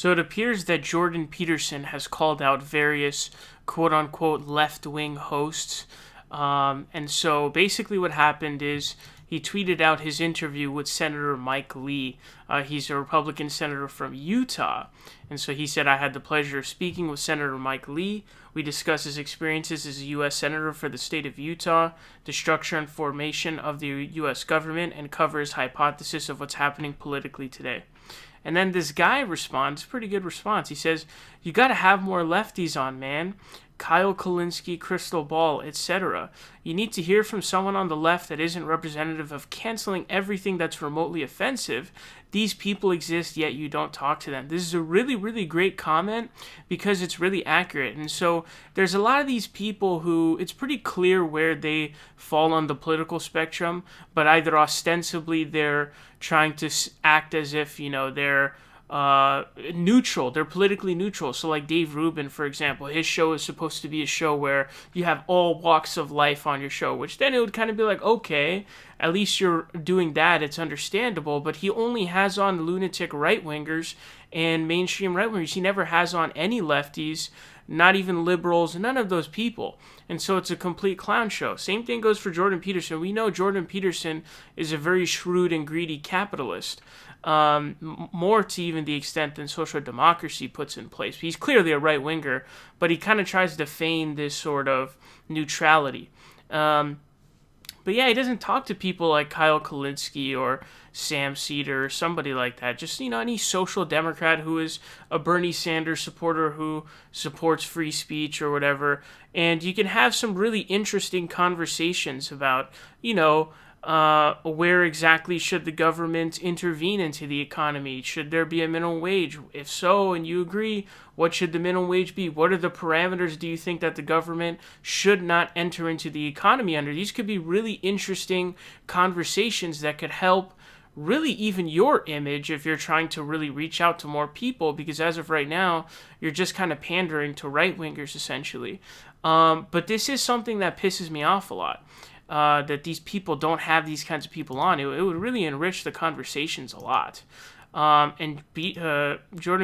So it appears that Jordan Peterson has called out various quote unquote left wing hosts. And so basically, what happened is he tweeted out his interview with Senator Mike Lee. He's a Republican senator from Utah. And so he said, I had the pleasure of speaking with Senator Mike Lee. We discussed his experiences as a U.S. Senator for the state of Utah, the structure and formation of the U.S. government, and cover his hypothesis of what's happening politically today. And then this guy responds, pretty good response. He says, you got to have more lefties on, man. Kyle Kulinski, Krystal Ball, etc. You need to hear from someone on the left that isn't representative of canceling everything that's remotely offensive. These people exist, yet you don't talk to them. This is a really, really great comment because it's really accurate. And so there's a lot of these people who it's pretty clear where they fall on the political spectrum, but either ostensibly they're trying to act as if, they're neutral. They're politically neutral. So like Dave Rubin, for example, his show is supposed to be a show where you have all walks of life on your show, which then it would kind of be like, okay, at least you're doing that. It's understandable. But he only has on lunatic right-wingers and mainstream right-wingers. He never has on any lefties, not even liberals, none of those people. And so it's a complete clown show. Same thing goes for Jordan Peterson. We know Jordan Peterson is a very shrewd and greedy capitalist. More to even the extent than social democracy puts in place. He's clearly a right-winger, but he kind of tries to feign this sort of neutrality. But yeah, he doesn't talk to people like Kyle Kulinski or Sam Cedar or somebody like that. Just, any social democrat who is a Bernie Sanders supporter who supports free speech or whatever. And you can have some really interesting conversations about, where exactly should the government intervene into the economy? Should there be a minimum wage? If so, and you agree, what should the minimum wage be? What are the parameters do you think that the government should not enter into the economy under? These could be really interesting conversations that could help really even your image if you're trying to really reach out to more people, because as of right now, you're just kind of pandering to right-wingers essentially. But this is something that pisses me off a lot. That these people don't have these kinds of people on. It would really enrich the conversations a lot. Jordan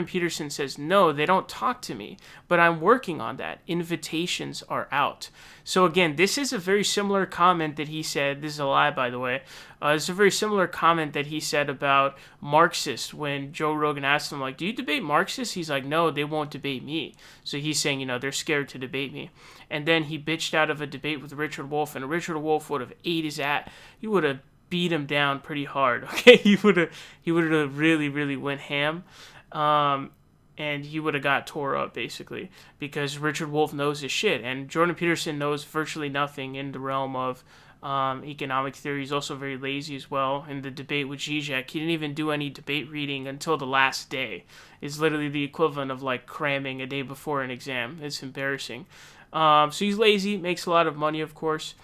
Peterson says, no, they don't talk to me, but I'm working on that. Invitations are out. So again, this is a very similar comment that he said. This is a lie, by the way. It's a very similar comment that he said about Marxists when Joe Rogan asked him, do you debate Marxists? He's like, no, they won't debate me. So he's saying, they're scared to debate me. And then he bitched out of a debate with Richard Wolff, and Richard Wolff would have ate his ass. He would have beat him down pretty hard. Okay, he would have really, really went ham. And he would have got tore up, basically, because Richard Wolff knows his shit, and Jordan Peterson knows virtually nothing in the realm of economic theory. He's also very lazy as well. In the debate with Zizek, he didn't even do any debate reading until the last day. It's literally the equivalent of cramming a day before an exam. It's embarrassing. So he's lazy, makes a lot of money, of course.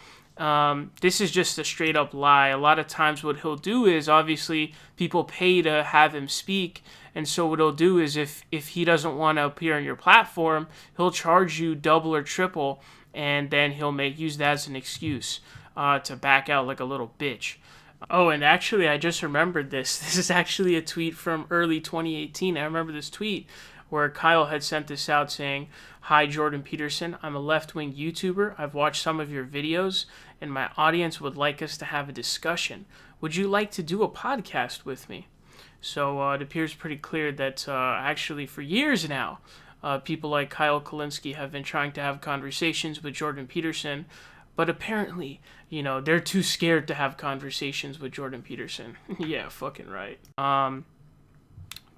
This is just a straight up lie. A lot of times what he'll do is, obviously, people pay to have him speak, and so what he'll do is if he doesn't want to appear on your platform, he'll charge you double or triple, and then he'll use that as an excuse to back out like a little bitch. Oh, and actually, I just remembered this. This is actually a tweet from early 2018. I remember this tweet where Kyle had sent this out saying, "Hi, Jordan Peterson. I'm a left-wing YouTuber. I've watched some of your videos, and my audience would like us to have a discussion. Would you like to do a podcast with me?" So it appears pretty clear that actually for years now, people like Kyle Kulinski have been trying to have conversations with Jordan Peterson, but apparently, they're too scared to have conversations with Jordan Peterson. Yeah, fucking right.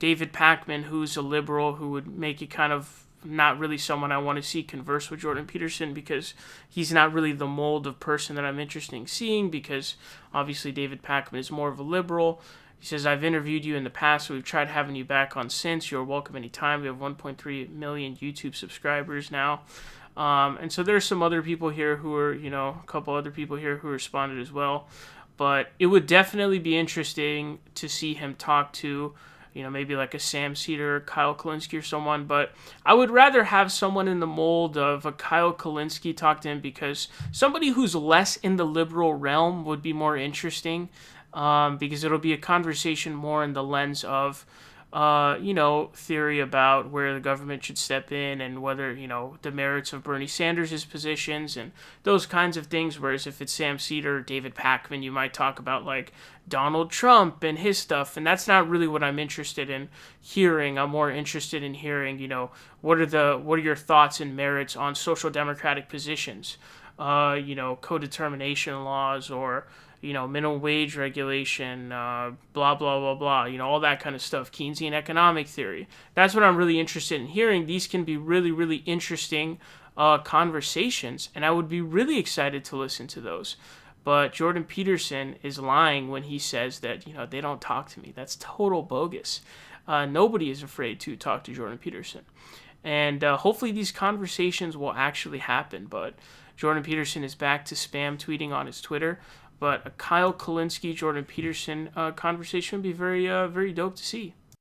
David Pakman, who's a liberal, who would make it kind of not really someone I want to see converse with Jordan Peterson, because he's not really the mold of person that I'm interested in seeing, because obviously David Pakman is more of a liberal. He says, "I've interviewed you in the past, so we've tried having you back on since. You're welcome anytime. We have 1.3 million YouTube subscribers now." And so there's some other people here who are, a couple other people here who responded as well. But it would definitely be interesting to see him talk to, maybe like a Sam Cedar, Kyle Kulinski or someone. But I would rather have someone in the mold of a Kyle Kulinski talk to him, because somebody who's less in the liberal realm would be more interesting, because it'll be a conversation more in the lens of theory about where the government should step in and whether, the merits of Bernie Sanders' positions and those kinds of things. Whereas if it's Sam Cedar or David Pakman, you might talk about like Donald Trump and his stuff. And that's not really what I'm interested in hearing. I'm more interested in hearing, what are your thoughts and merits on social democratic positions, co-determination laws or, minimum wage regulation, blah, blah, blah, blah, all that kind of stuff, Keynesian economic theory. That's what I'm really interested in hearing. These can be really, really interesting conversations, and I would be really excited to listen to those. But Jordan Peterson is lying when he says that, they don't talk to me. That's total bogus. Nobody is afraid to talk to Jordan Peterson. And hopefully these conversations will actually happen. But Jordan Peterson is back to spam tweeting on his Twitter. But a Kyle Kulinski, Jordan Peterson conversation would be very, very dope to see.